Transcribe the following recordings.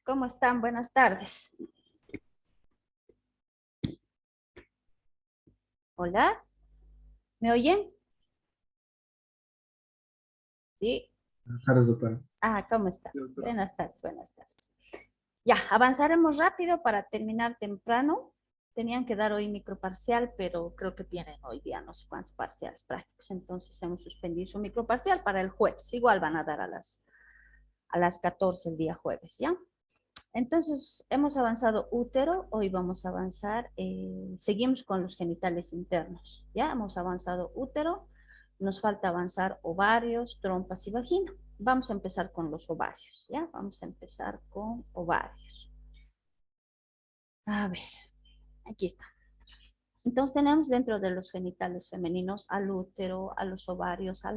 ¿Cómo están? Buenas tardes. Hola, ¿me oyen? Sí. Buenas tardes, doctora. ¿Cómo está? Sí, doctora. Buenas tardes, buenas tardes. Ya, avanzaremos rápido para terminar temprano. Tenían que dar hoy microparcial, pero creo que tienen hoy día no sé cuántos parciales prácticos, entonces hemos suspendido su microparcial para el jueves. Igual van a dar a las 14 el día jueves, ¿ya? Entonces, hemos avanzado útero, hoy vamos a avanzar, seguimos con los genitales internos, ¿ya? Hemos avanzado útero, nos falta avanzar ovarios, trompas y vagina. Vamos a empezar con los ovarios, ¿ya? Vamos a empezar con ovarios. A ver, aquí está. Entonces tenemos dentro de los genitales femeninos al útero, a los ovarios, a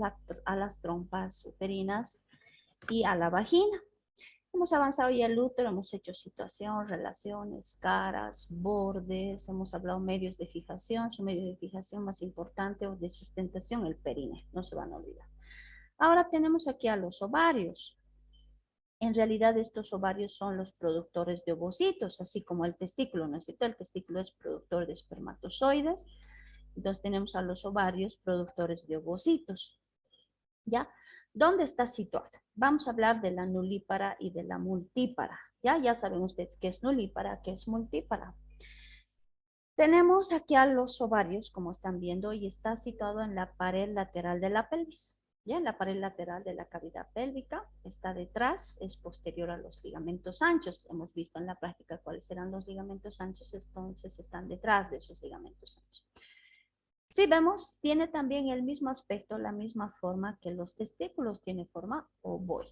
las trompas uterinas y a la vagina. Hemos avanzado ya el útero, hemos hecho situación, relaciones, caras, bordes, hemos hablado medios de fijación, su medio de fijación más importante o de sustentación, el perine, no se van a olvidar. Ahora tenemos aquí a los ovarios. En realidad estos ovarios son los productores de ovocitos, así como el testículo, ¿no es cierto? El testículo es productor de espermatozoides, entonces tenemos a los ovarios productores de ovocitos. ¿Ya? ¿Dónde está situado? Vamos a hablar de la nulípara y de la multípara. Ya saben ustedes qué es nulípara, qué es multípara. Tenemos aquí a los ovarios, como están viendo, y está situado en la pared lateral de la pelvis. Ya en la pared lateral de la cavidad pélvica, está detrás, es posterior a los ligamentos anchos. Hemos visto en la práctica cuáles serán los ligamentos anchos, entonces están detrás de esos ligamentos anchos. Si vemos, tiene también el mismo aspecto, la misma forma que los testículos, tiene forma ovoide.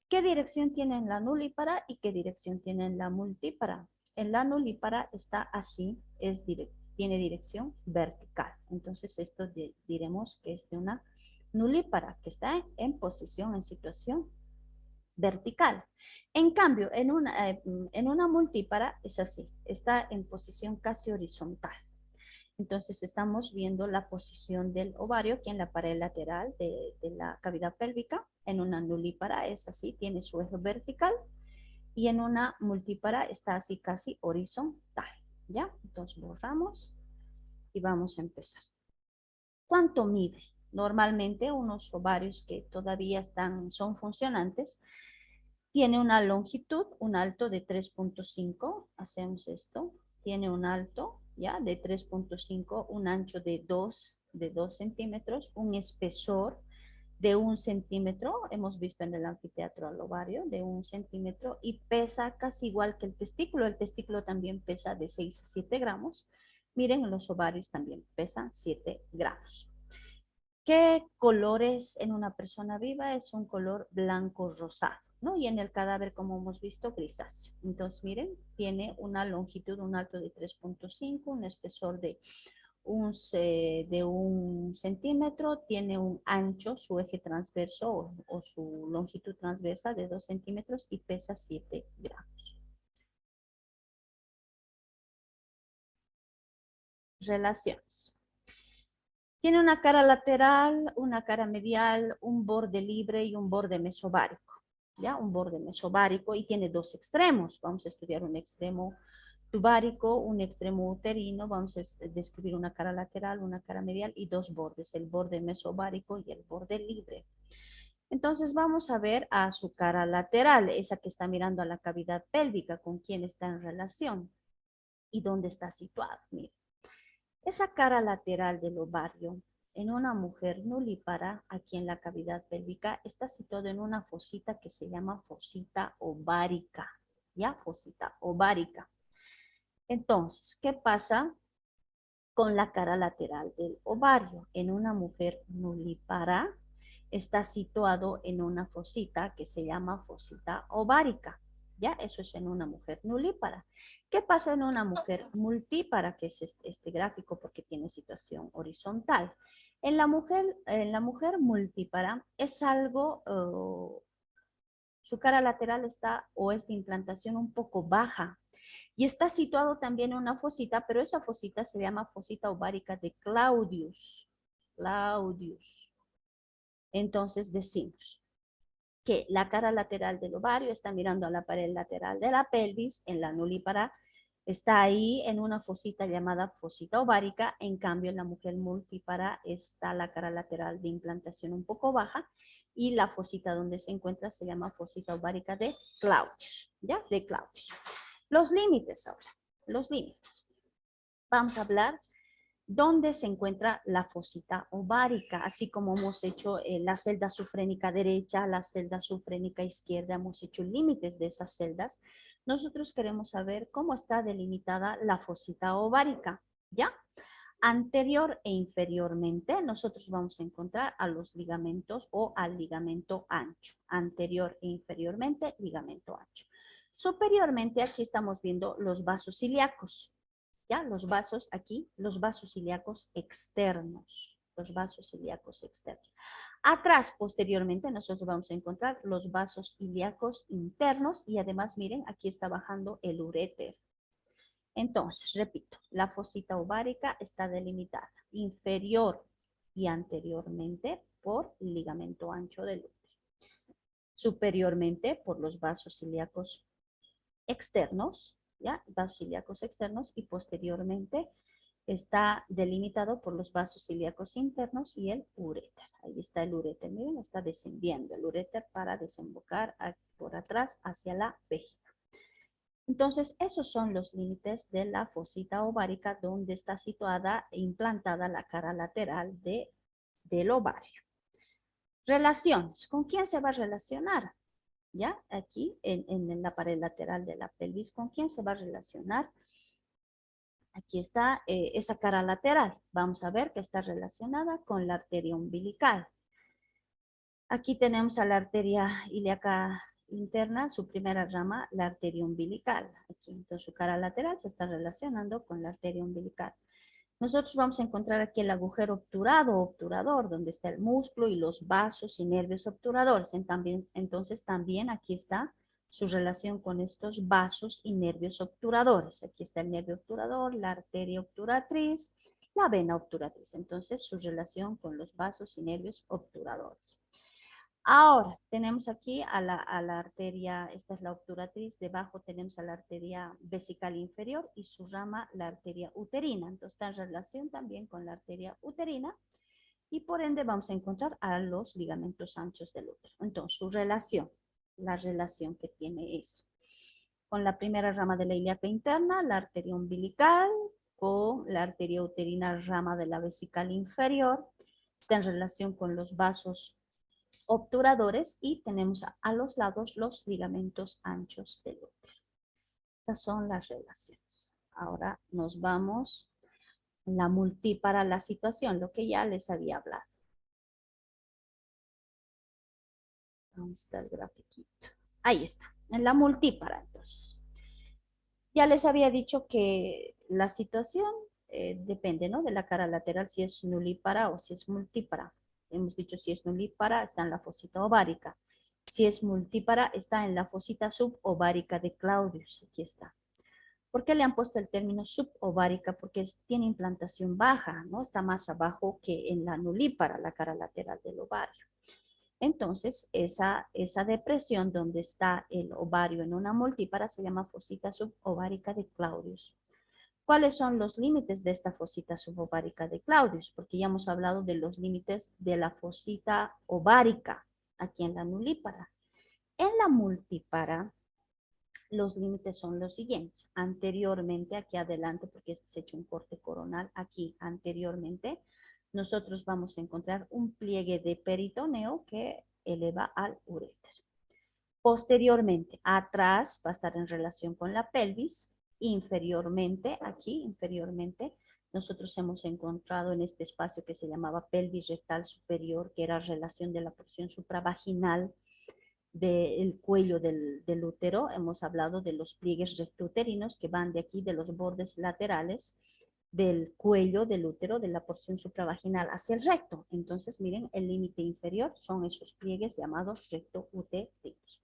¿Qué dirección tiene en la nulípara y qué dirección tiene en la multípara? En la nulípara está así, tiene dirección vertical. Entonces esto diremos que es de una nulípara que está en posición, en situación vertical. En cambio, en una multípara es así, está en posición casi horizontal. Entonces estamos viendo la posición del ovario aquí en la pared lateral de la cavidad pélvica. En una nulípara es así, tiene su eje vertical, y en una multípara está así casi horizontal. ¿Ya? Entonces borramos y vamos a empezar. ¿Cuánto mide? Normalmente unos ovarios que todavía son funcionantes, tiene una longitud, un alto de 3.5, hacemos esto, tiene un alto, ¿ya? De 3.5, un ancho de dos centímetros, un espesor de 1 centímetro, hemos visto en el anfiteatro al ovario, de 1 centímetro, y pesa casi igual que el testículo también pesa de 6 a 7 gramos, miren, los ovarios también pesan 7 gramos. ¿Qué color es en una persona viva? Es un color blanco rosado, ¿no? Y en el cadáver, como hemos visto, grisáceo. Entonces, miren, tiene una longitud, un alto de 3.5, un espesor de un centímetro, tiene un ancho, su eje transverso o su longitud transversa de 2 centímetros y pesa 7 gramos. Relaciones. Tiene una cara lateral, una cara medial, un borde libre y un borde mesovárico. ¿Ya? Un borde mesovárico y tiene dos extremos. Vamos a estudiar un extremo tubárico, un extremo uterino. Vamos a describir una cara lateral, una cara medial y dos bordes, el borde mesovárico y el borde libre. Entonces vamos a ver a su cara lateral, esa que está mirando a la cavidad pélvica, con quién está en relación y dónde está situado. Mire. Esa cara lateral del ovario en una mujer nulípara, aquí en la cavidad pélvica, está situada en una fosita que se llama fosita ovárica. ¿Ya? Fosita ovárica. Entonces, ¿qué pasa con la cara lateral del ovario? En una mujer nulípara está situado en una fosita que se llama fosita ovárica. ¿Ya? Eso es en una mujer nulípara. ¿Qué pasa en una mujer multípara? Que es este gráfico porque tiene situación horizontal. En la mujer multípara es algo, su cara lateral está o es de implantación un poco baja y está situado también en una fosita, pero esa fosita se llama fosita ovárica de Claudius. Claudius. Entonces decimos, que la cara lateral del ovario está mirando a la pared lateral de la pelvis, en la nulípara está ahí en una fosita llamada fosita ovárica, en cambio en la mujer multípara está la cara lateral de implantación un poco baja y la fosita donde se encuentra se llama fosita ovárica de Claudius, ¿ya? De Claudius. Los límites ahora, los límites. Vamos a hablar dónde se encuentra la fosita ovárica, así como hemos hecho la celda sufrénica derecha, la celda sufrénica izquierda, hemos hecho límites de esas celdas. Nosotros queremos saber cómo está delimitada la fosita ovárica, ¿ya? Anterior e inferiormente, nosotros vamos a encontrar a los ligamentos o al ligamento ancho. Anterior e inferiormente, ligamento ancho. Superiormente, aquí estamos viendo los vasos ilíacos. ¿Ya? Los vasos aquí, los vasos ilíacos externos. Los vasos ilíacos externos. Atrás, posteriormente, nosotros vamos a encontrar los vasos ilíacos internos y además, miren, aquí está bajando el uréter. Entonces, repito, la fosita ovárica está delimitada inferior y anteriormente por el ligamento ancho del útero. Superiormente por los vasos ilíacos externos, ¿ya? Vasos ilíacos externos y posteriormente está delimitado por los vasos ilíacos internos y el uréter. Ahí está el uréter, miren, está descendiendo el uréter para desembocar por atrás hacia la vejiga. Entonces, esos son los límites de la fosita ovárica donde está situada e implantada la cara lateral del ovario. Relaciones. ¿Con quién se va a relacionar? ¿Ya? Aquí en la pared lateral de la pelvis, ¿con quién se va a relacionar? Aquí está esa cara lateral. Vamos a ver que está relacionada con la arteria umbilical. Aquí tenemos a la arteria ilíaca interna, su primera rama, la arteria umbilical. Aquí, entonces, su cara lateral se está relacionando con la arteria umbilical. Nosotros vamos a encontrar aquí el agujero obturado o obturador, donde está el músculo y los vasos y nervios obturadores. Entonces, también aquí está su relación con estos vasos y nervios obturadores. Aquí está el nervio obturador, la arteria obturatriz, la vena obturatriz. Entonces, su relación con los vasos y nervios obturadores. Ahora, tenemos aquí a la arteria, esta es la obturatriz, debajo tenemos a la arteria vesical inferior y su rama, la arteria uterina. Entonces, está en relación también con la arteria uterina y por ende vamos a encontrar a los ligamentos anchos del útero. Entonces, su relación, la relación que tiene es con la primera rama de la ilíaca interna, la arteria umbilical, con la arteria uterina, rama de la vesical inferior, está en relación con los vasos obturadores y tenemos a los lados los ligamentos anchos del útero. Estas son las relaciones. Ahora nos vamos a la multípara, la situación, lo que ya les había hablado. ¿Dónde está el grafiquito? Ahí está, en la multípara entonces. Ya les había dicho que la situación depende, ¿no? De la cara lateral, si es nulípara o si es multípara. Hemos dicho si es nulípara, está en la fosita ovárica. Si es multípara, está en la fosita subovárica de Claudius. Aquí está. ¿Por qué le han puesto el término subovárica? Porque tiene implantación baja, ¿no? Está más abajo que en la nulípara, la cara lateral del ovario. Entonces, esa depresión donde está el ovario en una multípara se llama fosita subovárica de Claudius. ¿Cuáles son los límites de esta fosita subovárica de Claudius? Porque ya hemos hablado de los límites de la fosita ovárica aquí en la nulípara. En la multípara, los límites son los siguientes. Anteriormente, aquí adelante, porque se ha hecho un corte coronal, aquí anteriormente, nosotros vamos a encontrar un pliegue de peritoneo que eleva al uréter. Posteriormente, atrás va a estar en relación con la pelvis. Inferiormente, aquí, inferiormente, nosotros hemos encontrado en este espacio que se llamaba pelvis rectal superior, que era relación de la porción supravaginal del cuello del útero. Hemos hablado de los pliegues rectouterinos que van de aquí, de los bordes laterales del cuello del útero, de la porción supravaginal hacia el recto. Entonces, miren, el límite inferior son esos pliegues llamados rectouterinos.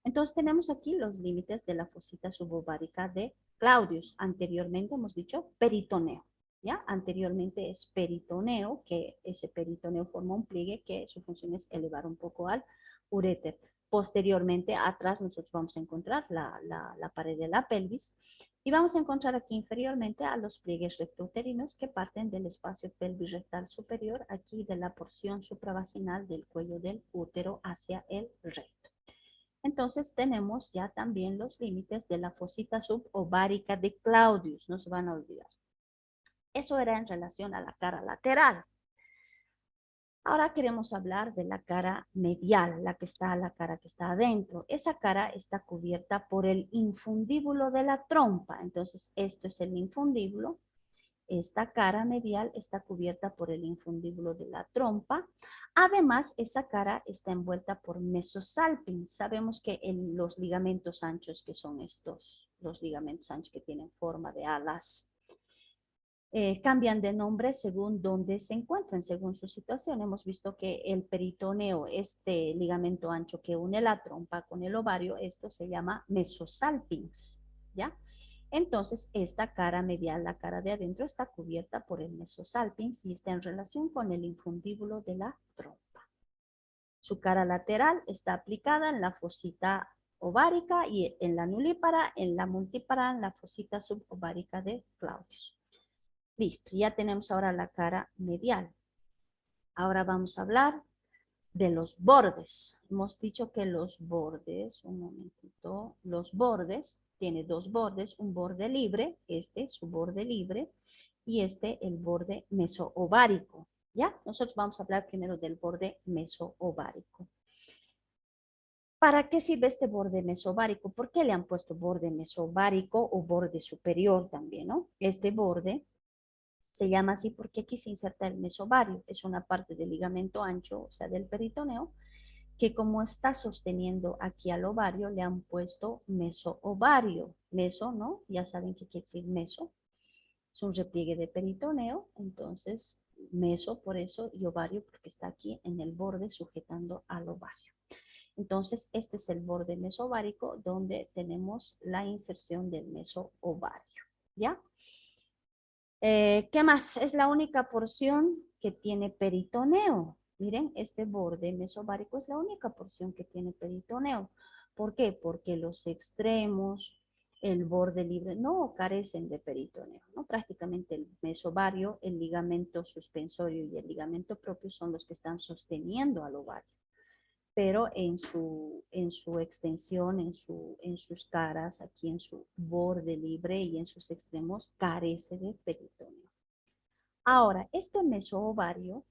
Entonces, tenemos aquí los límites de la fosita subovárica de Claudius. Anteriormente hemos dicho peritoneo, ¿ya? Anteriormente es peritoneo, que ese peritoneo forma un pliegue que su función es elevar un poco al uréter. Posteriormente, atrás nosotros vamos a encontrar la pared de la pelvis y vamos a encontrar aquí inferiormente a los pliegues rectouterinos que parten del espacio pelvis rectal superior, aquí de la porción supravaginal del cuello del útero hacia el recto. Entonces tenemos ya también los límites de la fosita subovárica de Claudius, no se van a olvidar. Eso era en relación a la cara lateral. Ahora queremos hablar de la cara medial, la cara que está adentro. Esa cara está cubierta por el infundíbulo de la trompa. Entonces, esto es el infundíbulo. Esta cara medial está cubierta por el infundíbulo de la trompa. Además, esa cara está envuelta por mesosalpinx. Sabemos que los ligamentos anchos, que son estos, los ligamentos anchos que tienen forma de alas, cambian de nombre según dónde se encuentran, según su situación. Hemos visto que el peritoneo, este ligamento ancho que une la trompa con el ovario, esto se llama mesosalpinx, ¿ya? Entonces, esta cara medial, la cara de adentro, está cubierta por el mesosalpinx y está en relación con el infundíbulo de la trompa. Su cara lateral está aplicada en la fosita ovárica y en la nulípara, en la multípara, en la fosita subovárica de Claudius. Listo, ya tenemos ahora la cara medial. Ahora vamos a hablar de los bordes. Hemos dicho que los bordes, un momentito, los bordes, tiene dos bordes, un borde libre, este, su borde libre, y este, el borde mesoovárico. ¿Ya? Nosotros vamos a hablar primero del borde mesoovárico. ¿Para qué sirve este borde mesovárico? ¿Por qué le han puesto borde mesovárico o borde superior también, no? Este borde se llama así porque aquí se inserta el mesovario. Es una parte del ligamento ancho, o sea, del peritoneo, que como está sosteniendo aquí al ovario, le han puesto mesoovario. Meso, ¿no? Ya saben qué quiere decir meso. Es un repliegue de peritoneo, entonces meso por eso y ovario porque está aquí en el borde sujetando al ovario. Entonces, este es el borde mesovárico donde tenemos la inserción del mesoovario, ¿ya? ¿Qué más? Es la única porción que tiene peritoneo. Miren, este borde mesovárico es la única porción que tiene peritoneo. ¿Por qué? Porque los extremos, el borde libre, no carecen de peritoneo, ¿no? Prácticamente el mesovario, el ligamento suspensorio y el ligamento propio son los que están sosteniendo al ovario. Pero en su extensión, en sus caras, aquí en su borde libre y en sus extremos, carece de peritoneo. Ahora, este mesovario,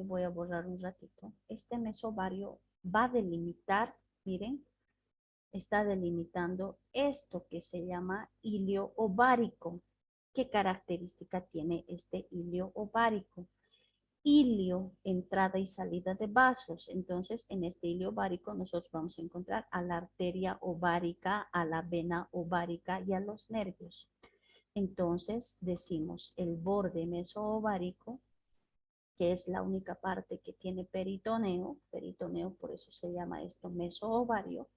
voy a borrar un ratito, este mesovario va a delimitar, miren, está delimitando esto que se llama hilio ovárico. ¿Qué característica tiene este hilio ovárico? Hilio, entrada y salida de vasos. Entonces, en este hilio ovárico nosotros vamos a encontrar a la arteria ovárica, a la vena ovárica y a los nervios. Entonces, decimos el borde mesoovárico, que es la única parte que tiene peritoneo, por eso se llama esto mesoovario,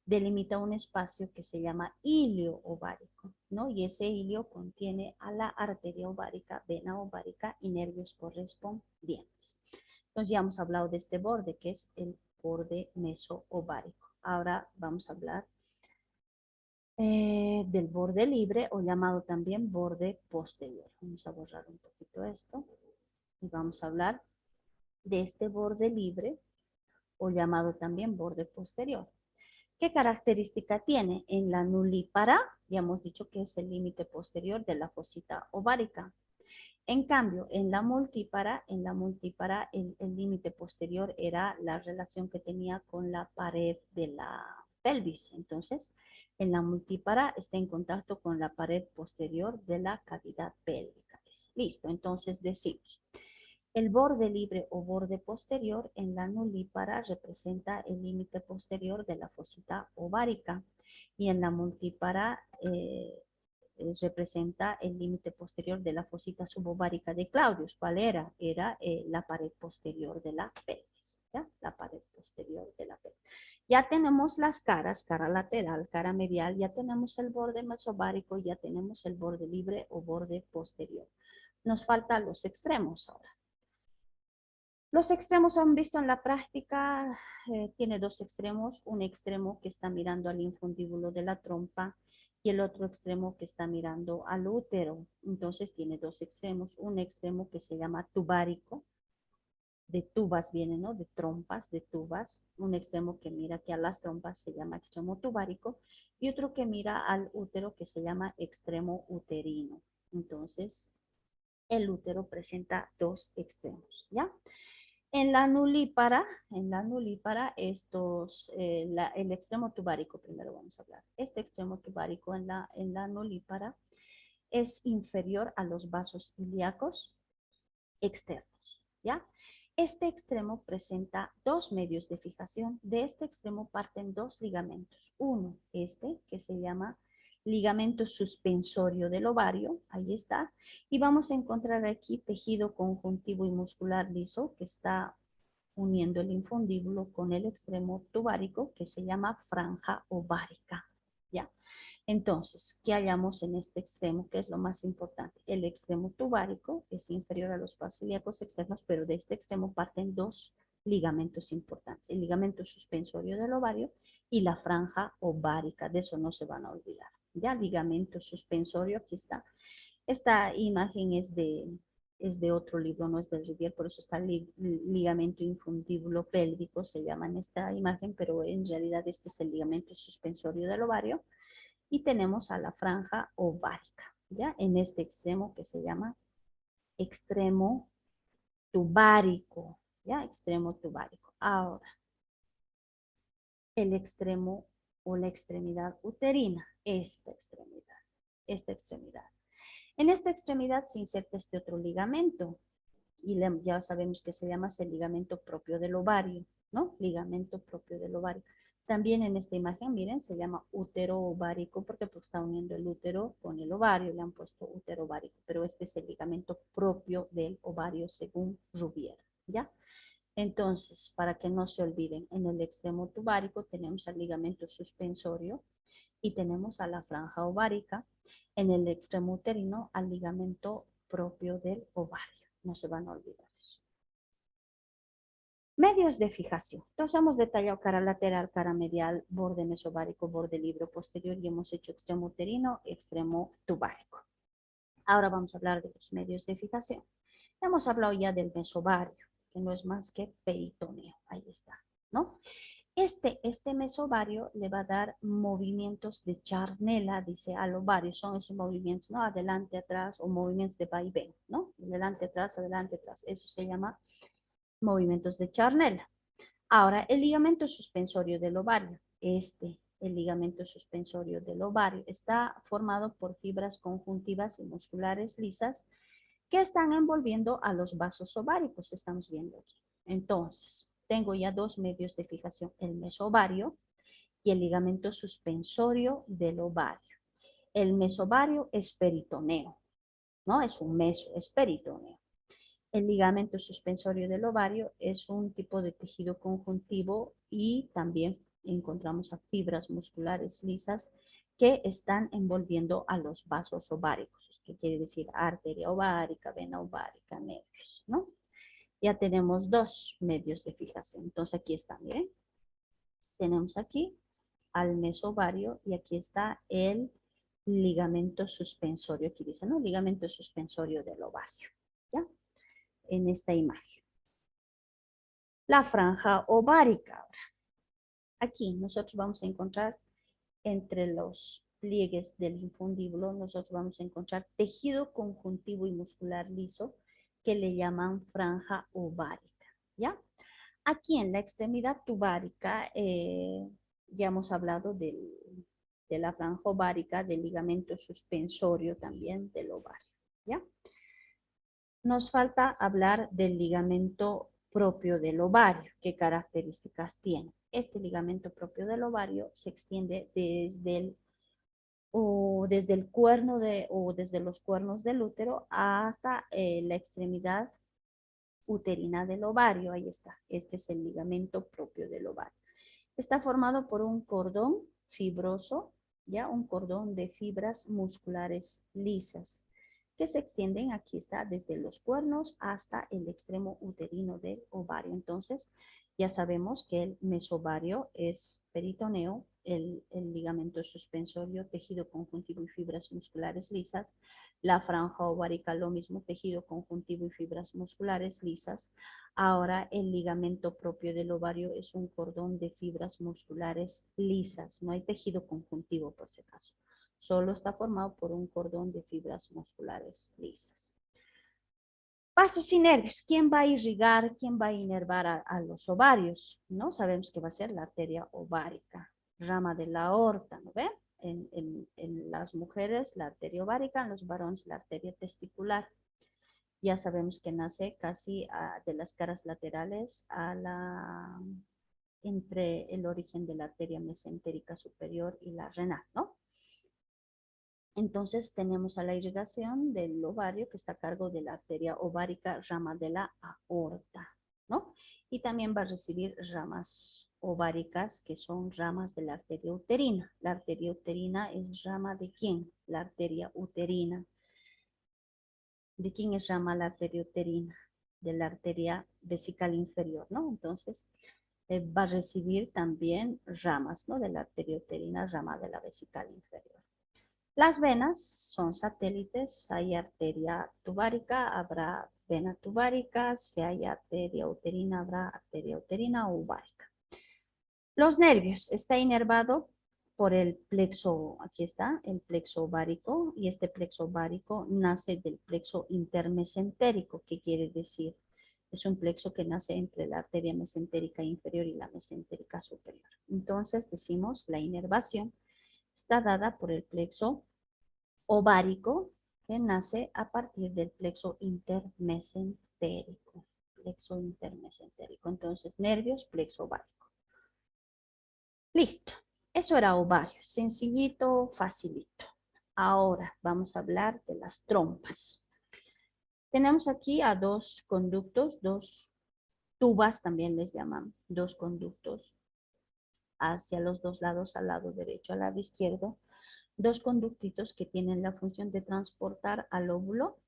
delimita un espacio que se llama hilio ovárico, ¿no? Y ese hilio contiene a la arteria ovárica, vena ovárica y nervios correspondientes. Entonces ya hemos hablado de este borde, que es el borde mesoovárico. Ahora vamos a hablar del borde libre o llamado también borde posterior. Vamos a borrar un poquito esto y vamos a hablar de este borde libre o llamado también borde posterior. ¿Qué característica tiene? En la nulípara, ya hemos dicho que es el límite posterior de la fosita ovárica. En cambio, en la multípara el límite posterior era la relación que tenía con la pared de la pelvis. Entonces, en la multípara está en contacto con la pared posterior de la cavidad pélvica. Listo, entonces decimos, el borde libre o borde posterior en la nulípara representa el límite posterior de la fosita ovárica y en la multípara representa el límite posterior de la fosita subovárica de Claudius. ¿Cuál era? Era la pared posterior de la pelvis. ¿Ya? La pared posterior de la pelvis. Ya tenemos las caras, cara lateral, cara medial, ya tenemos el borde mesovárico, ya tenemos el borde libre o borde posterior. Nos faltan los extremos ahora. Los extremos han visto en la práctica, tiene dos extremos, un extremo que está mirando al infundíbulo de la trompa y el otro extremo que está mirando al útero. Entonces tiene dos extremos, un extremo que se llama tubárico, de tubas viene, ¿no? De trompas, de tubas. Un extremo que mira que a las trompas se llama extremo tubárico y otro que mira al útero que se llama extremo uterino. Entonces, el útero presenta dos extremos, ¿ya? En la nulípara el extremo tubárico, primero vamos a hablar. Este extremo tubárico en la nulípara es inferior a los vasos ilíacos externos, ¿ya? Este extremo presenta dos medios de fijación. De este extremo parten dos ligamentos. Uno, que se llama ligamento suspensorio del ovario, ahí está. Y vamos a encontrar aquí tejido conjuntivo y muscular liso que está uniendo el infundíbulo con el extremo tubárico que se llama franja ovárica, ¿ya? Entonces, ¿qué hallamos en este extremo? ¿Qué es lo más importante? El extremo tubárico es inferior a los vasos ilíacos externos, pero de este extremo parten dos ligamentos importantes. El ligamento suspensorio del ovario y la franja ovárica. De eso no se van a olvidar. Ya, ligamento suspensorio, aquí está. Esta imagen es de otro libro, no es del Rivier, por eso está ligamento infundíbulo pélvico, se llama en esta imagen, pero en realidad este es el ligamento suspensorio del ovario y tenemos a la franja ovárica, ¿ya? En este extremo que se llama extremo tubárico, ¿ya? Extremo tubárico. Ahora, el extremo o la extremidad uterina, esta extremidad. En esta extremidad se inserta este otro ligamento y ya sabemos que se llama el ligamento propio del ovario, ¿no? Ligamento propio del ovario. También en esta imagen, miren, se llama útero ovárico porque está uniendo el útero con el ovario, le han puesto útero ovárico, pero este es el ligamento propio del ovario según Rubier, ¿ya? Entonces, para que no se olviden, en el extremo tubárico tenemos el ligamento suspensorio y tenemos a la franja ovárica, en el extremo uterino al ligamento propio del ovario. No se van a olvidar eso. Medios de fijación. Entonces hemos detallado cara lateral, cara medial, borde mesovárico, borde libre posterior y hemos hecho extremo uterino y extremo tubárico. Ahora vamos a hablar de los medios de fijación. Hemos hablado ya del mesovario, que no es más que peritoneo. Ahí está, ¿no? Este mesovario le va a dar movimientos de charnela, dice al ovario, son esos movimientos, ¿no? Adelante, atrás, o movimientos de vaivén, ¿no? Adelante, atrás, eso se llama movimientos de charnela. Ahora, el ligamento suspensorio del ovario, el ligamento suspensorio del ovario, está formado por fibras conjuntivas y musculares lisas que están envolviendo a los vasos ováricos, estamos viendo aquí. Entonces, tengo ya dos medios de fijación, el mesovario y el ligamento suspensorio del ovario. El mesovario es peritoneo, ¿no? Es un meso, es peritoneo. El ligamento suspensorio del ovario es un tipo de tejido conjuntivo y también encontramos a fibras musculares lisas que están envolviendo a los vasos ováricos, que quiere decir arteria ovárica, vena ovárica, nervios, ¿no? Ya tenemos dos medios de fijación. Entonces aquí está, miren. Tenemos aquí al mesovario y aquí está el ligamento suspensorio, aquí dice, ¿no? Ligamento suspensorio del ovario, ¿ya? En esta imagen. La franja ovárica. Ahora, aquí nosotros vamos a encontrar entre los pliegues del infundíbulo, nosotros vamos a encontrar tejido conjuntivo y muscular liso que le llaman franja ovárica, ¿ya? Aquí en la extremidad tubárica, ya hemos hablado de la franja ovárica, del ligamento suspensorio también del ovario, ¿ya? Nos falta hablar del ligamento propio del ovario, qué características tiene. Este ligamento propio del ovario se extiende desde el cuerno o desde los cuernos del útero hasta la extremidad uterina del ovario. Ahí está. Este es el ligamento propio del ovario. Está formado por un cordón fibroso, ya un cordón de fibras musculares lisas. que se extienden, aquí está, desde los cuernos hasta el extremo uterino del ovario. Entonces, ya sabemos que el mesovario es peritoneo, el ligamento suspensorio, tejido conjuntivo y fibras musculares lisas. La franja ovárica, lo mismo, tejido conjuntivo y fibras musculares lisas. Ahora, el ligamento propio del ovario es un cordón de fibras musculares lisas. No hay tejido conjuntivo, por si acaso. Solo está formado por un cordón de fibras musculares lisas. Vasos y nervios. ¿Quién va a irrigar, quién va a inervar a los ovarios? ¿No? Sabemos que va a ser la arteria ovárica, rama de la aorta, ¿no ve? En las mujeres la arteria ovárica, en los varones la arteria testicular. Ya sabemos que nace casi de las caras laterales entre el origen de la arteria mesentérica superior y la renal, ¿no? Entonces tenemos a la irrigación del ovario que está a cargo de la arteria ovárica, rama de la aorta, ¿no? Y también va a recibir ramas ováricas que son ramas de la arteria uterina. La arteria uterina es rama de ¿quién? La arteria uterina. ¿De quién es rama la arteria uterina? De la arteria vesical inferior, ¿no? Entonces va a recibir también ramas, ¿no? De la arteria uterina, rama de la vesical inferior. Las venas son satélites, hay arteria tubárica, habrá vena tubárica, si hay arteria uterina, habrá arteria uterina o ovárica. Los nervios, está inervado por el plexo, aquí está, el plexo ovárico, y este plexo ovárico nace del plexo intermesentérico, ¿qué quiere decir? Es un plexo que nace entre la arteria mesentérica inferior y la mesentérica superior. Entonces decimos la inervación está dada por el plexo ovárico que nace a partir del plexo intermesentérico. Plexo intermesentérico. Entonces, nervios, plexo ovárico. Listo. Eso era ovario. Sencillito, facilito. Ahora vamos a hablar de las trompas. Tenemos aquí a dos conductos, dos tubas también les llaman, dos conductos hacia los dos lados, al lado derecho, al lado izquierdo, dos conductitos que tienen la función de transportar al óvulo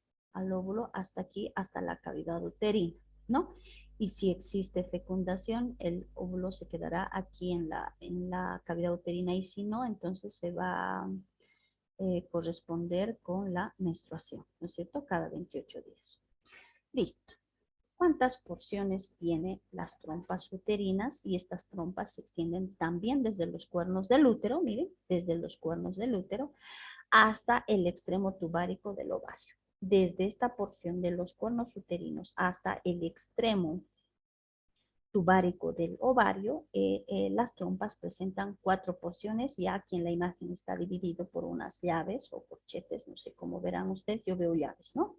hasta aquí, hasta la cavidad uterina, ¿no? Y si existe fecundación, el óvulo se quedará aquí en la cavidad uterina y si no, entonces se va a corresponder con la menstruación, ¿no es cierto? Cada 28 días. Listo. ¿Cuántas porciones tiene las trompas uterinas? Y estas trompas se extienden también desde los cuernos del útero, miren, desde los cuernos del útero hasta el extremo tubárico del ovario. Desde esta porción de los cuernos uterinos hasta el extremo tubárico del ovario, las trompas presentan 4 porciones. Ya aquí en la imagen está dividido por unas llaves o corchetes, no sé cómo verán ustedes, yo veo llaves, ¿no?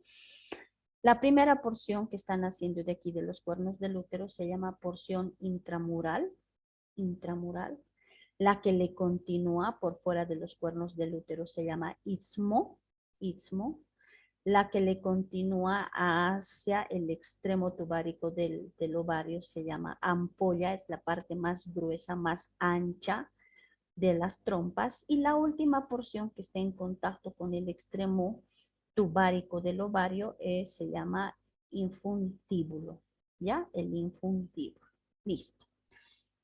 La primera porción que están haciendo de aquí de los cuernos del útero se llama porción intramural, La que le continúa por fuera de los cuernos del útero se llama istmo. La que le continúa hacia el extremo tubárico del ovario se llama ampolla, es la parte más gruesa, más ancha de las trompas. Y la última porción que está en contacto con el extremo tubárico del ovario se llama infundíbulo, ¿ya? El infundíbulo. Listo.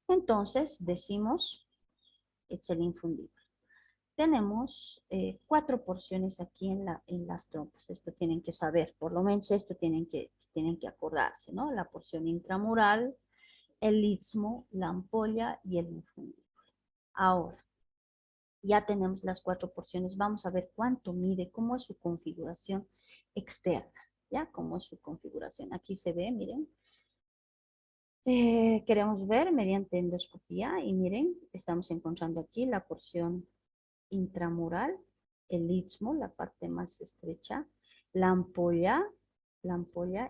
Entonces decimos, es el infundíbulo. Tenemos 4 porciones aquí en las trompas. Esto tienen que saber, por lo menos esto tienen que acordarse, ¿no? La porción intramural, el istmo, la ampolla y el infundíbulo. Ahora, ya tenemos las 4 porciones. Vamos a ver cuánto mide, cómo es su configuración externa, ¿ya? Cómo es su configuración. Aquí se ve, miren. Queremos ver mediante endoscopía y miren, estamos encontrando aquí la porción intramural, el istmo, la parte más estrecha, la ampolla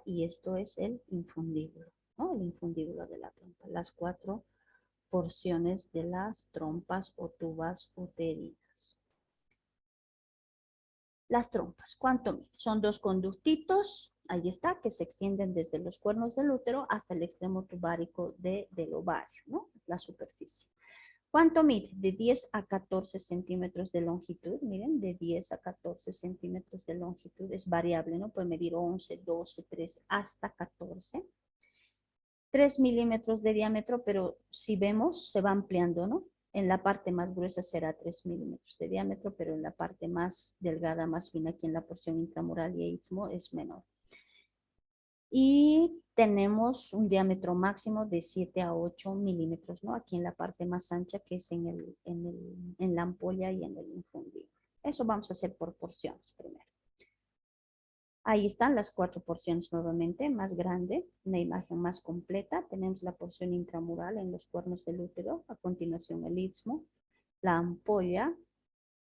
y esto es el infundíbulo, ¿no? El infundíbulo de la trompa. Las 4 porciones de las trompas o tubas uterinas. Las trompas, ¿cuánto mide? Son 2 conductitos, ahí está, que se extienden desde los cuernos del útero hasta el extremo tubárico del ovario, ¿no? La superficie. ¿Cuánto mide? De 10 a 14 centímetros de longitud. Miren, de 10 a 14 centímetros de longitud. Es variable, ¿no? Puede medir 11, 12, 13, hasta 14. 3 milímetros de diámetro, pero si vemos, se va ampliando, ¿no? En la parte más gruesa será 3 milímetros de diámetro, pero en la parte más delgada, más fina, aquí en la porción intramural y istmo, es menor. Y tenemos un diámetro máximo de 7 a 8 milímetros, ¿no? Aquí en la parte más ancha, que es en la ampolla y en el infundible. Eso vamos a hacer por porciones primero. Ahí están las 4 porciones nuevamente, más grande, una imagen más completa. Tenemos la porción intramural en los cuernos del útero, a continuación el istmo, la ampolla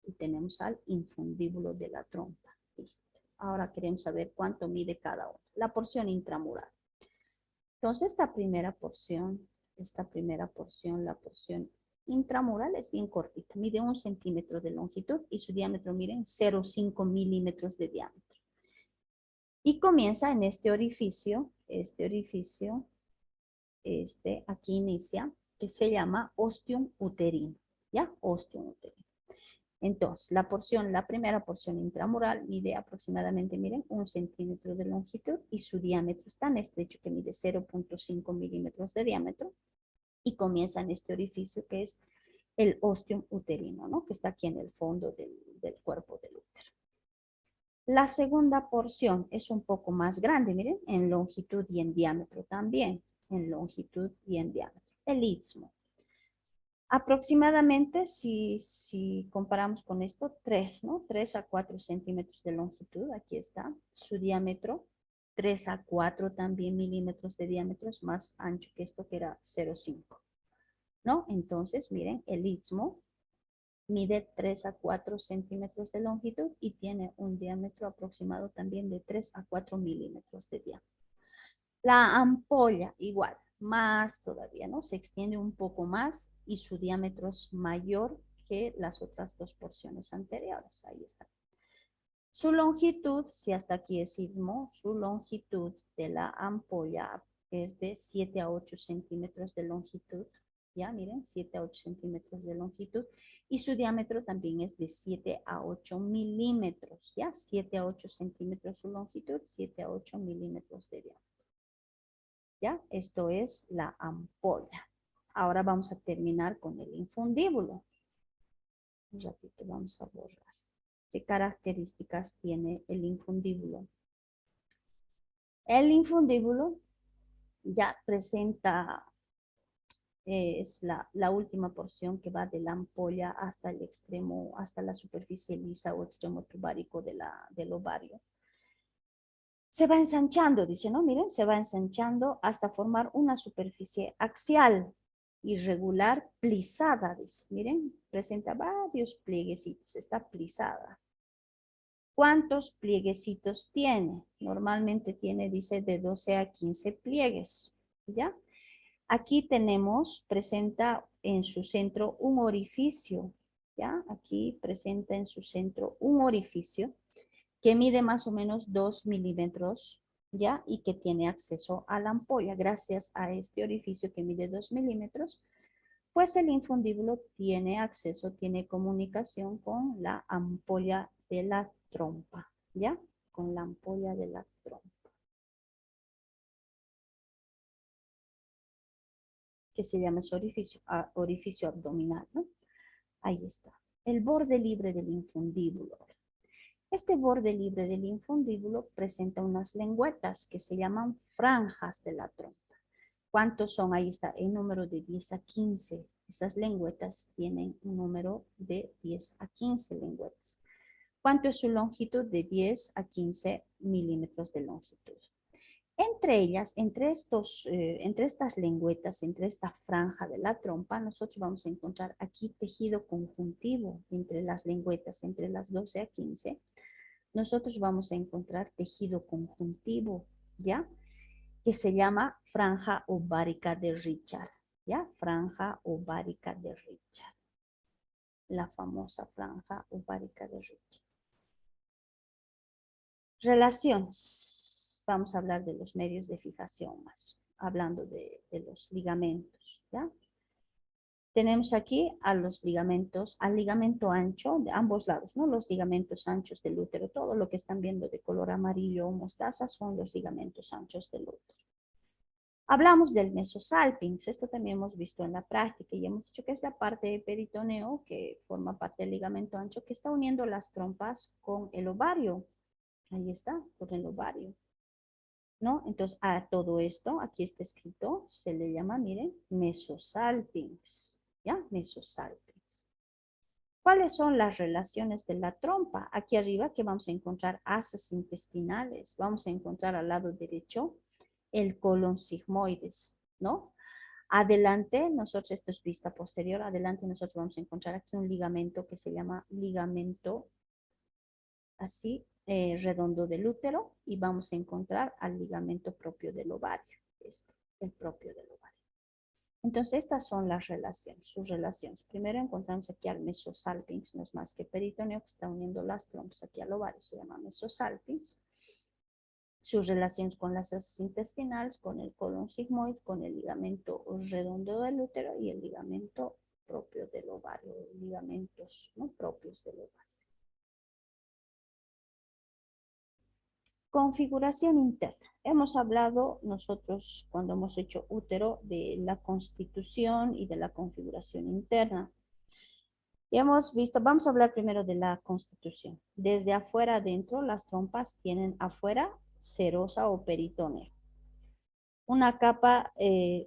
y tenemos al infundíbulo de la trompa. Listo. Ahora queremos saber cuánto mide cada uno. La porción intramural. Entonces esta primera porción, la porción intramural es bien cortita, mide 1 centímetro de longitud y su diámetro, miren, 0,5 milímetros de diámetro. Y comienza en este orificio, aquí inicia, que se llama ostium uterino, ¿ya? Ostium uterino. Entonces, la primera porción intramural mide aproximadamente, miren, 1 centímetro de longitud y su diámetro es tan estrecho que mide 0,5 milímetros de diámetro y comienza en este orificio que es el ostium uterino, ¿no? Que está aquí en el fondo del cuerpo del útero. La segunda porción es un poco más grande, miren, en longitud y en diámetro también, en longitud y en diámetro. El istmo. Aproximadamente, si comparamos con esto, 3, ¿no? 3 a 4 centímetros de longitud, aquí está. Su diámetro, 3 a 4 también milímetros de diámetro, es más ancho que esto que era 0,5, ¿no? Entonces, miren, el istmo mide 3 a 4 centímetros de longitud y tiene un diámetro aproximado también de 3 a 4 milímetros de diámetro. La ampolla, igual, más todavía, ¿no? Se extiende un poco más y su diámetro es mayor que las otras dos porciones anteriores. Ahí está. Su longitud, si hasta aquí es istmo, su longitud de la ampolla es de 7 a 8 centímetros de longitud. Ya, miren, 7 a 8 centímetros de longitud. Y su diámetro también es de 7 a 8 milímetros. Ya, 7 a 8 centímetros su longitud, 7 a 8 milímetros de diámetro. ¿Ya? Esto es la ampolla. Ahora vamos a terminar con el infundíbulo. Un ratito vamos a borrar. ¿Qué características tiene el infundíbulo? El infundíbulo ya presenta, es la última porción que va de la ampolla hasta el extremo, hasta la superficie lisa o extremo tubárico del ovario. Se va ensanchando, dice, ¿no? Miren, se va ensanchando hasta formar una superficie axial, irregular, plisada, dice. Miren, presenta varios plieguecitos, está plisada. ¿Cuántos plieguecitos tiene? Normalmente tiene, dice, de 12 a 15 pliegues, ¿ya? Aquí tenemos, presenta en su centro un orificio, ¿ya? Aquí presenta en su centro un orificio que mide más o menos 2 milímetros, ¿ya? Y que tiene acceso a la ampolla. Gracias a este orificio que mide 2 milímetros, pues el infundíbulo tiene acceso, tiene comunicación con la ampolla de la trompa, ¿ya? Con la ampolla de la trompa. Que se llama ese orificio, orificio abdominal, ¿no? Ahí está. El borde libre del infundíbulo. Este borde libre del infundíbulo presenta unas lengüetas que se llaman franjas de la trompa. ¿Cuántos son? Ahí está, el número de 10 a 15. Esas lengüetas tienen un número de 10 a 15 lengüetas. ¿Cuánto es su longitud? De 10 a 15 milímetros de longitud. Entre ellas, entre estas lengüetas, entre esta franja de la trompa, nosotros vamos a encontrar aquí tejido conjuntivo entre las lengüetas, entre las 12 a 15. Nosotros vamos a encontrar tejido conjuntivo, ¿ya? Que se llama franja ovárica de Richard, ¿ya? Franja ovárica de Richard. La famosa franja ovárica de Richard. Relaciones. Vamos a hablar de los medios de fijación más, hablando de los ligamentos, ¿ya? Tenemos aquí a los ligamentos, al ligamento ancho de ambos lados, ¿no? Los ligamentos anchos del útero, todo lo que están viendo de color amarillo o mostaza son los ligamentos anchos del útero. Hablamos del mesosalpinx, esto también hemos visto en la práctica y hemos dicho que es la parte de peritoneo que forma parte del ligamento ancho que está uniendo las trompas con el ovario. Ahí está, con el ovario. ¿No? Entonces, a todo esto, aquí está escrito, se le llama, miren, mesosalpinx, ¿ya? Mesosalpinx. ¿Cuáles son las relaciones de la trompa? Aquí arriba que vamos a encontrar haces intestinales, vamos a encontrar al lado derecho el colon sigmoides, ¿no? Adelante, nosotros, esto es vista posterior, adelante nosotros vamos a encontrar aquí un ligamento que se llama ligamento así redondo del útero y vamos a encontrar al ligamento propio del ovario, este, el propio del ovario. Entonces estas son las relaciones, sus relaciones. Primero encontramos aquí al mesosalpinx, no es más que peritoneo que está uniendo las trompas aquí al ovario, se llama mesosalpinx. Sus relaciones con las heces intestinales, con el colon sigmoide, con el ligamento redondo del útero y el ligamento propio del ovario, ligamentos, ¿no?, propios del ovario. Configuración interna. Hemos hablado nosotros cuando hemos hecho útero de la constitución y de la configuración interna. Y hemos visto, vamos a hablar primero de la constitución. Desde afuera adentro, las trompas tienen afuera serosa o peritoneo. Una capa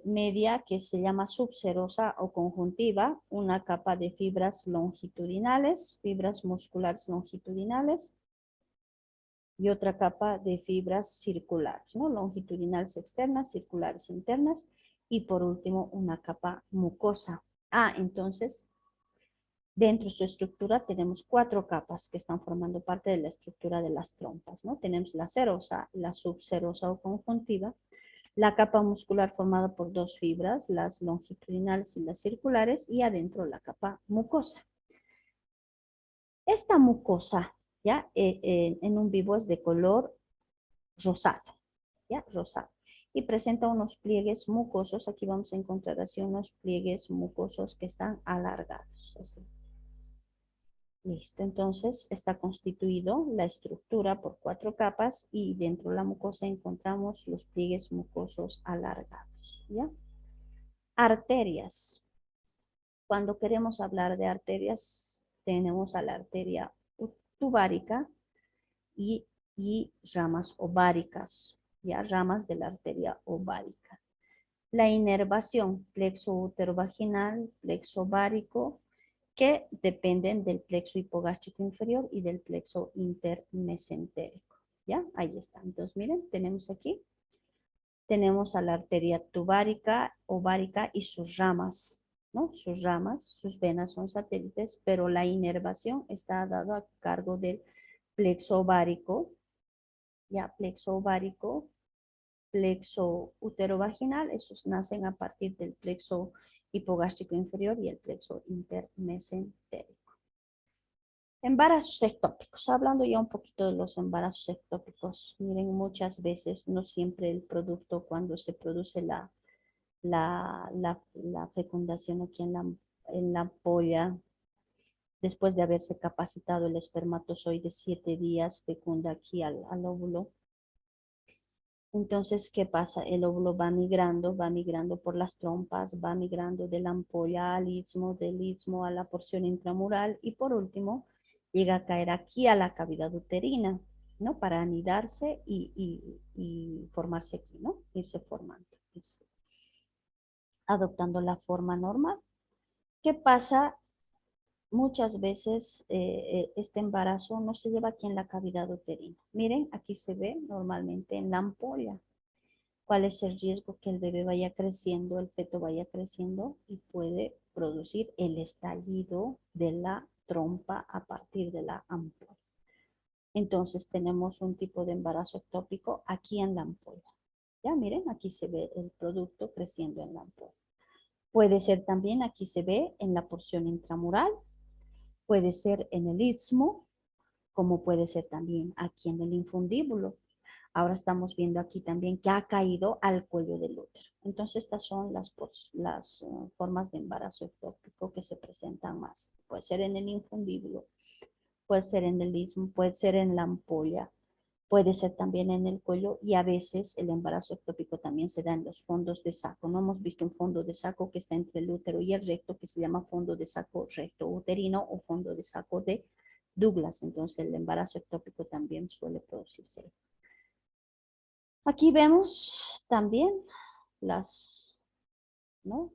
media que se llama subserosa o conjuntiva, una capa de fibras longitudinales, fibras musculares longitudinales, y otra capa de fibras circulares, ¿no? Longitudinales externas, circulares internas, y por último una capa mucosa. Entonces, dentro de su estructura tenemos 4 capas que están formando parte de la estructura de las trompas, ¿no? Tenemos la serosa, la subserosa o conjuntiva, la capa muscular formada por 2 fibras, las longitudinales y las circulares, y adentro la capa mucosa. Esta mucosa, ¿ya? En un vivo es de color rosado, ¿ya? Rosado. Y presenta unos pliegues mucosos. Aquí vamos a encontrar así unos pliegues mucosos que están alargados, así. Listo, entonces está constituido la estructura por 4 capas y dentro de la mucosa encontramos los pliegues mucosos alargados, ¿ya? Arterias. Cuando queremos hablar de arterias, tenemos a la arteria tubárica y ramas ováricas, ya ramas de la arteria ovárica. La inervación, plexo útero-vaginal, plexo ovárico, que dependen del plexo hipogástrico inferior y del plexo intermesentérico. ¿Ya? Ahí está. Entonces, miren, tenemos aquí, tenemos a la arteria tubárica, ovárica y sus ramas, ¿no? Sus ramas, sus venas son satélites, pero la inervación está dada a cargo del plexo ovárico, ya, plexo ovárico, plexo uterovaginal, esos nacen a partir del plexo hipogástrico inferior y el plexo intermesentérico. Embarazos ectópicos. Hablando ya un poquito de los embarazos ectópicos, miren, muchas veces, no siempre el producto cuando se produce la fecundación aquí en la ampolla, después de haberse capacitado el espermatozoide 7 días, fecunda aquí al óvulo. Entonces, ¿qué pasa? El óvulo va migrando por las trompas, va migrando de la ampolla al istmo, del istmo a la porción intramural y por último llega a caer aquí a la cavidad uterina, ¿no? Para anidarse y formarse aquí, ¿no? Irse formando, irse adoptando la forma normal. ¿Qué pasa? Muchas veces este embarazo no se lleva aquí en la cavidad uterina. Miren, aquí se ve normalmente en la ampolla. ¿Cuál es el riesgo? Que el bebé vaya creciendo, el feto vaya creciendo y puede producir el estallido de la trompa a partir de la ampolla. Entonces tenemos un tipo de embarazo ectópico aquí en la ampolla. Ya miren, aquí se ve el producto creciendo en la ampolla. Puede ser también, aquí se ve en la porción intramural, puede ser en el istmo, como puede ser también aquí en el infundíbulo. Ahora estamos viendo aquí también que ha caído al cuello del útero. Entonces, estas son formas de embarazo ectópico que se presentan más. Puede ser en el infundíbulo, puede ser en el istmo, puede ser en la ampolla, puede ser también en el cuello y a veces el embarazo ectópico también se da en los fondos de saco. No hemos visto un fondo de saco que está entre el útero y el recto que se llama fondo de saco recto uterino o fondo de saco de Douglas. Entonces el embarazo ectópico también suele producirse. Aquí vemos también las, ¿no?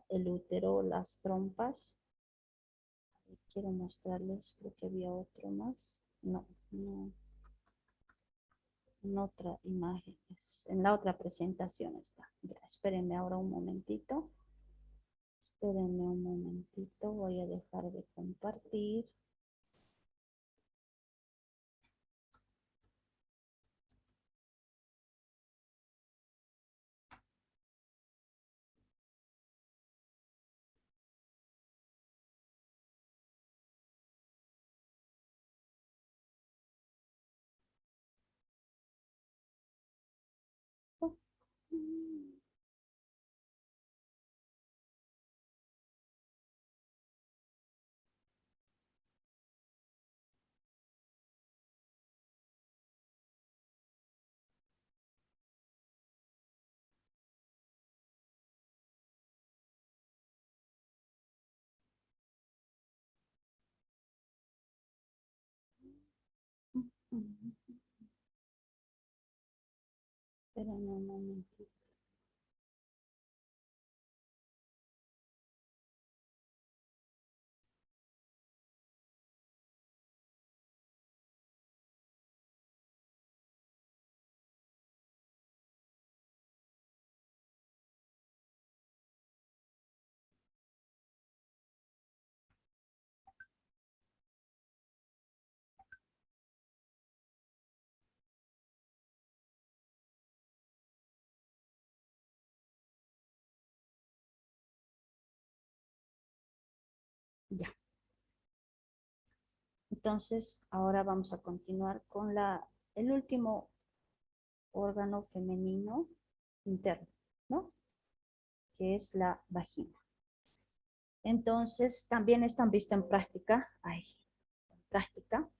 El útero, las trompas. Quiero mostrarles, creo que había otro más. No, no. En otra imagen, en la otra presentación está. Ya, espérenme ahora un momentito. Espérenme un momentito, voy a dejar de compartir. Espérenme un momentito. Ya. Entonces, ahora vamos a continuar con el último órgano femenino interno, ¿no? Que es la vagina. Entonces, también están visto en práctica, en práctica,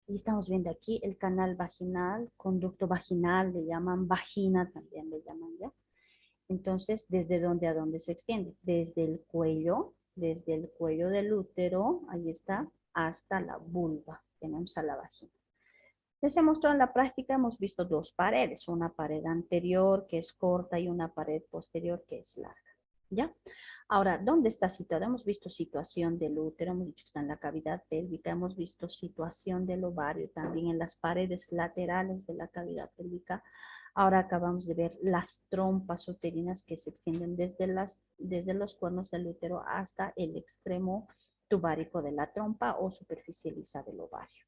y estamos viendo aquí el canal vaginal, conducto vaginal, le llaman vagina, también le llaman ya. Entonces, ¿desde dónde a dónde se extiende? Desde el cuello del útero, ahí está, hasta la vulva. Tenemos a la vagina. Les he mostrado en la práctica, hemos visto dos paredes, una pared anterior que es corta y una pared posterior que es larga. ¿Ya? Ahora, ¿dónde está situado? Hemos visto situación del útero, hemos dicho que está en la cavidad pélvica, hemos visto situación del ovario, también en las paredes laterales de la cavidad pélvica. Ahora acabamos de ver las trompas uterinas que se extienden desde los cuernos del útero hasta el extremo tubárico de la trompa o superficie lisa del ovario.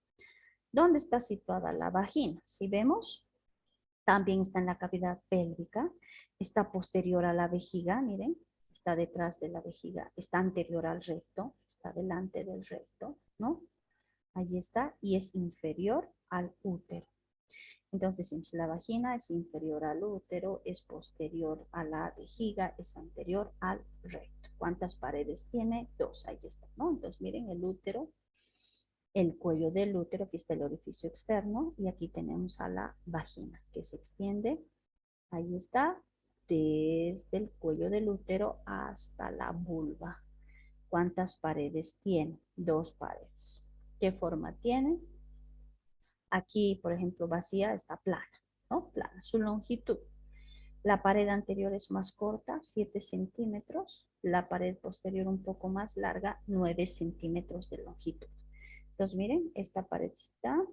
¿Dónde está situada la vagina? Si vemos, también está en la cavidad pélvica, está posterior a la vejiga, miren, está detrás de la vejiga, está anterior al recto, está delante del recto, ¿no? Ahí está, y es inferior al útero. Entonces decimos, la vagina es inferior al útero, es posterior a la vejiga, es anterior al recto. ¿Cuántas paredes tiene? Dos, ahí está, ¿no? Entonces miren, el útero, el cuello del útero, aquí está el orificio externo, y aquí tenemos a la vagina, que se extiende, ahí está, desde el cuello del útero hasta la vulva. ¿Cuántas paredes tiene? Dos paredes. ¿Qué forma tiene? Aquí, por ejemplo, vacía está plana, ¿no? Plana. Su longitud. La pared anterior es más corta, 7 centímetros. La pared posterior un poco más larga, 9 centímetros de longitud. Entonces, miren, esta paredcita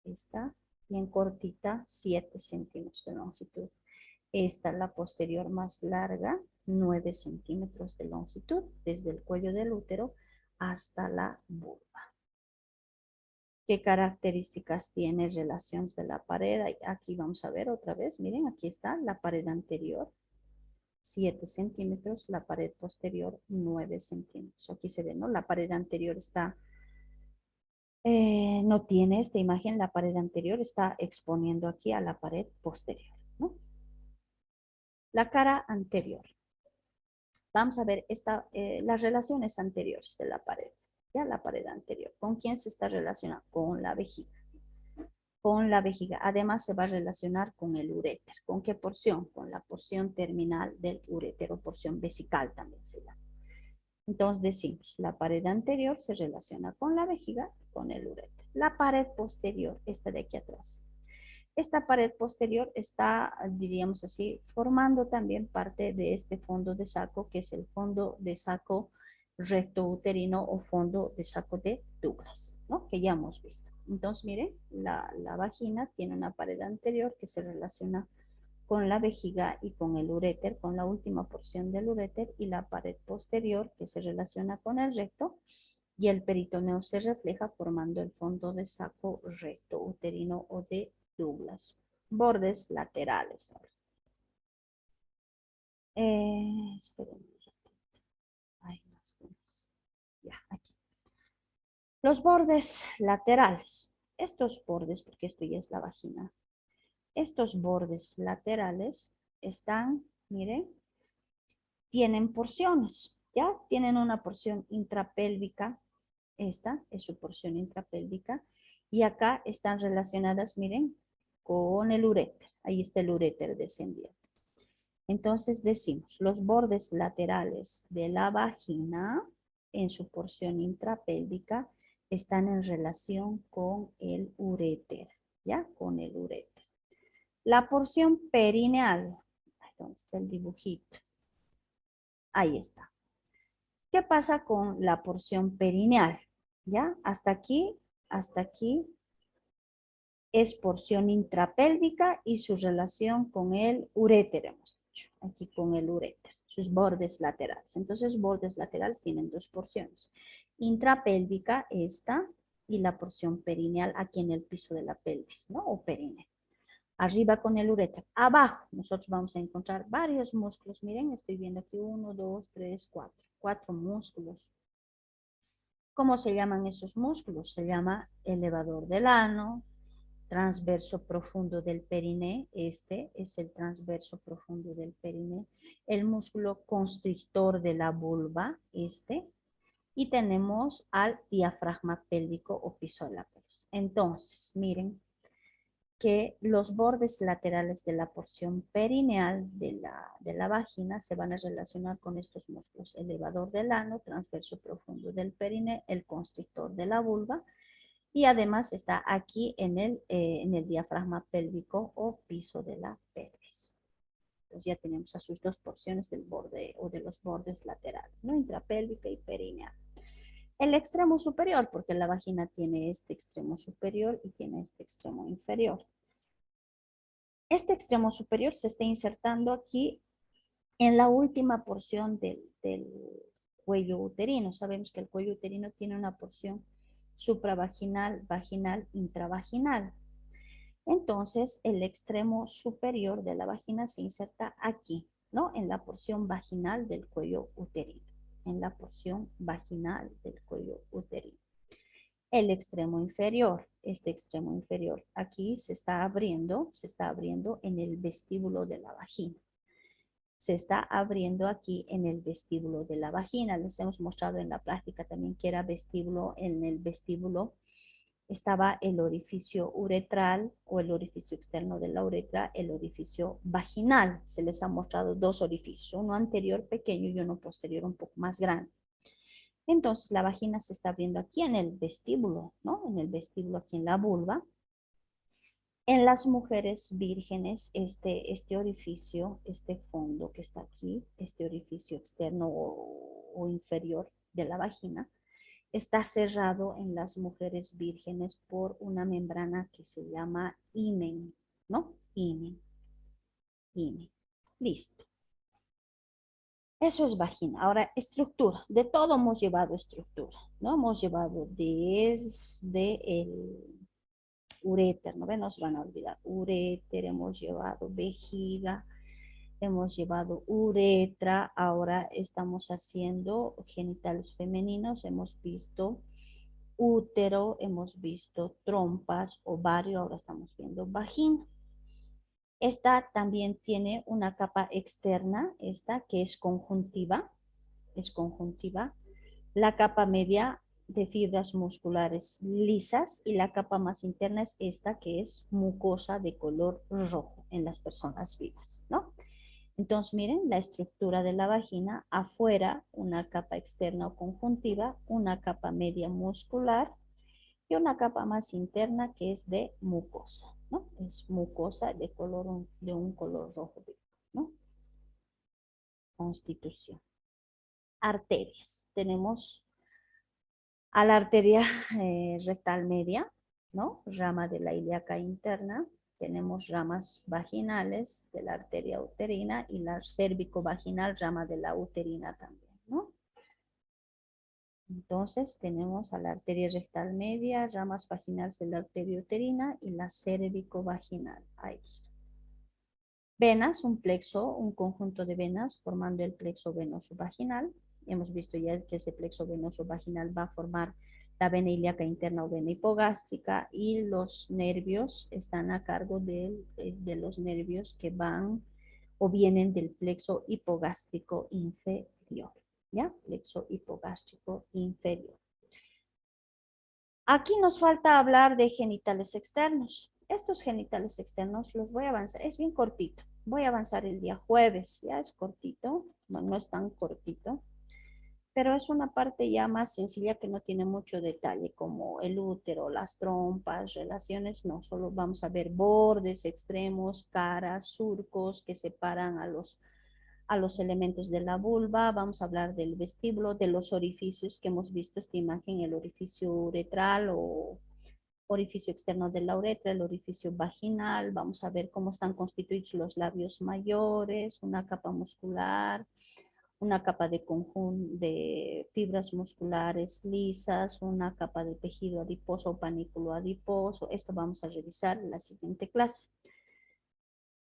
está bien cortita, 7 centímetros de longitud. Esta, la posterior más larga, 9 centímetros de longitud, desde el cuello del útero hasta la vulva. ¿Qué características tiene relaciones de la pared? Aquí vamos a ver otra vez, miren, aquí está la pared anterior, 7 centímetros, la pared posterior 9 centímetros. Aquí se ve, ¿no? La pared anterior está No tiene esta imagen, la pared anterior está exponiendo aquí a la pared posterior, ¿no? La cara anterior. Vamos a ver las relaciones anteriores de la pared, ya la pared anterior. ¿Con quién se está relacionando? Con la vejiga. Con la vejiga. Además se va a relacionar con el uréter. ¿Con qué porción? Con la porción terminal del uréter o porción vesical también se llama. Entonces decimos, la pared anterior se relaciona con la vejiga, con el uréter. La pared posterior, esta de aquí atrás. Esta pared posterior está, diríamos así, formando también parte de este fondo de saco, que es el fondo de saco recto uterino o fondo de saco de Douglas, ¿no? Que ya hemos visto. Entonces, miren, la vagina tiene una pared anterior que se relaciona con la vejiga y con el uréter, con la última porción del uréter, y la pared posterior que se relaciona con el recto, y el peritoneo se refleja formando el fondo de saco recto uterino o de Douglas. Bordes laterales. Esperen un ratito. Ahí nos vemos. Ya, aquí. Los bordes laterales. Estos bordes, porque esto ya es la vagina, estos bordes laterales están, miren, tienen porciones, ¿ya? Tienen una porción intrapélvica, esta es su porción intrapélvica, y acá están relacionadas, miren, con el uréter, ahí está el uréter descendiente. Entonces decimos, los bordes laterales de la vagina en su porción intrapélvica están en relación con el uréter, ¿ya? Con el uréter. La porción perineal, ¿dónde está el dibujito? Ahí está. ¿Qué pasa con la porción perineal? ¿Ya? Hasta aquí es porción intrapélvica y su relación con el uréter, hemos dicho. Aquí con el uréter, sus bordes laterales. Entonces, bordes laterales tienen dos porciones. Intrapélvica, esta, y la porción perineal aquí en el piso de la pelvis, ¿no? O perine. Arriba con el uréter. Abajo, nosotros vamos a encontrar varios músculos. Miren, estoy viendo aquí 1, 2, 3, 4. 4 músculos. ¿Cómo se llaman esos músculos? Se llama elevador del ano, transverso profundo del periné, este es el transverso profundo del periné, el músculo constrictor de la vulva, este, y tenemos al diafragma pélvico o piso de la pelvis. Entonces, miren que los bordes laterales de la porción perineal de la vagina se van a relacionar con estos músculos: elevador del ano, transverso profundo del periné, el constrictor de la vulva, y además está aquí en el diafragma pélvico o piso de la pelvis. Entonces ya tenemos a sus dos porciones del borde o de los bordes laterales, ¿no? Intrapélvica y perineal. El extremo superior, porque la vagina tiene este extremo superior y tiene este extremo inferior. Este extremo superior se está insertando aquí en la última porción del cuello uterino. Sabemos que el cuello uterino tiene una porción supravaginal, vaginal, intravaginal. Entonces, el extremo superior de la vagina se inserta aquí, ¿no? En la porción vaginal del cuello uterino. En la porción vaginal del cuello uterino. El extremo inferior, este extremo inferior, aquí se está abriendo en el vestíbulo de la vagina. Se está abriendo aquí en el vestíbulo de la vagina. Les hemos mostrado en la práctica también que era vestíbulo. En el vestíbulo estaba el orificio uretral o el orificio externo de la uretra, el orificio vaginal. Se les ha mostrado dos orificios, uno anterior pequeño y uno posterior un poco más grande. Entonces la vagina se está abriendo aquí en el vestíbulo, ¿no? En el vestíbulo, aquí en la vulva. En las mujeres vírgenes, este orificio, este fondo que está aquí, este orificio externo o inferior de la vagina, está cerrado en las mujeres vírgenes por una membrana que se llama himen, ¿no? Himen. Listo. Eso es vagina. Ahora, estructura. De todo hemos llevado estructura, ¿no? Hemos llevado desde el uréter, ¿no? Nos van a olvidar. Uréter, hemos llevado vejiga, hemos llevado uretra. Ahora estamos haciendo genitales femeninos. Hemos visto útero, hemos visto trompas, ovario, ahora estamos viendo vagina. Esta también tiene una capa externa, esta que es conjuntiva, la capa media de fibras musculares lisas y la capa más interna es esta que es mucosa de color rojo en las personas vivas, ¿no? Entonces, miren la estructura de la vagina, afuera una capa externa o conjuntiva, una capa media muscular y una capa más interna que es de mucosa, ¿no? Es mucosa de un color rojo, ¿no? Constitución. Arterias. Tenemos a la arteria rectal media, ¿no? Rama de la ilíaca interna. Tenemos ramas vaginales de la arteria uterina y la cérvico-vaginal, rama de la uterina también, ¿no? Entonces tenemos a la arteria rectal media, ramas vaginales de la arteria uterina y la cérvico-vaginal. Ahí. Venas, un plexo, un conjunto de venas formando el plexo venoso vaginal. Hemos visto ya que ese plexo venoso vaginal va a formar la vena ilíaca interna o vena hipogástrica y los nervios están a cargo de los nervios que van o vienen del plexo hipogástrico inferior. ¿Ya? Plexo hipogástrico inferior. Aquí nos falta hablar de genitales externos. Estos genitales externos los voy a avanzar, es bien cortito. Voy a avanzar el día jueves, ya es cortito, bueno, no es tan cortito, pero es una parte ya más sencilla que no tiene mucho detalle, como el útero, las trompas, relaciones, no, solo vamos a ver bordes, extremos, caras, surcos que separan a los elementos de la vulva, vamos a hablar del vestíbulo, de los orificios que hemos visto esta imagen, el orificio uretral o orificio externo de la uretra, el orificio vaginal, vamos a ver cómo están constituidos los labios mayores, una capa muscular, una capa de fibras musculares lisas, una capa de tejido adiposo o panículo adiposo. Esto vamos a revisar en la siguiente clase.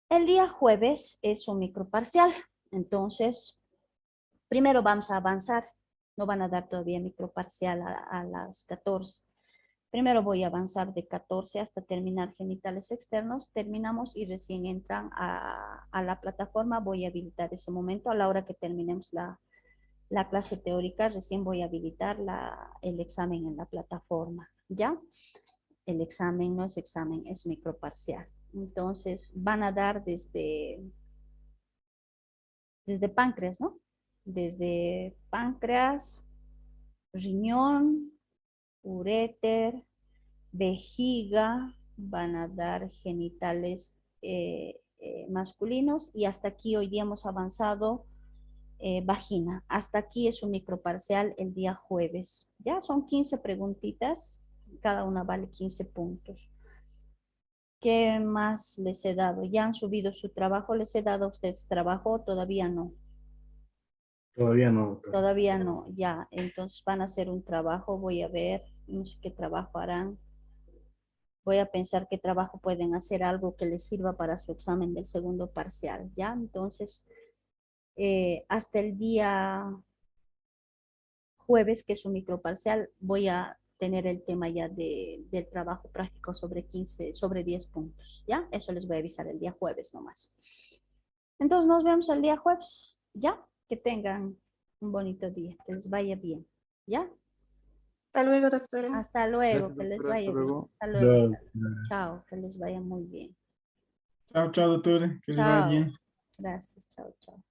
El día jueves es un microparcial, entonces primero vamos a avanzar, no van a dar todavía microparcial a las 14. Primero voy a avanzar de 14 hasta terminar genitales externos, terminamos y recién entran a la plataforma, voy a habilitar ese momento, a la hora que terminemos la clase teórica, recién voy a habilitar el examen en la plataforma, ¿ya? El examen no es examen, es microparcial. Entonces van a dar desde páncreas, ¿no? Desde páncreas, riñón, uréter, vejiga, van a dar genitales masculinos y hasta aquí hoy día hemos avanzado vagina. Hasta aquí es un microparcial el día jueves. Ya son 15 preguntitas, cada una vale 15 puntos. ¿Qué más les he dado? ¿Ya han subido su trabajo? ¿Les he dado a ustedes trabajo? Todavía no. Todavía no. Todavía no, ya. Entonces van a hacer un trabajo. Voy a ver, no sé qué trabajo harán. Voy a pensar qué trabajo pueden hacer, algo que les sirva para su examen del segundo parcial, ¿ya? Entonces, hasta el día jueves, que es un microparcial, voy a tener el tema ya del trabajo práctico sobre 10 puntos, ¿ya? Eso les voy a avisar el día jueves nomás. Entonces, nos vemos el día jueves, ¿ya? Que tengan un bonito día, que les vaya bien, ¿ya? Hasta luego, doctora. Hasta luego, Gracias, que les doctora. Hasta vaya bien. luego. Hasta luego. Ya, Hasta luego. Chao, que les vaya muy bien. Chao, chao, doctora. Que les vaya Chao. bien. Gracias, chao, chao.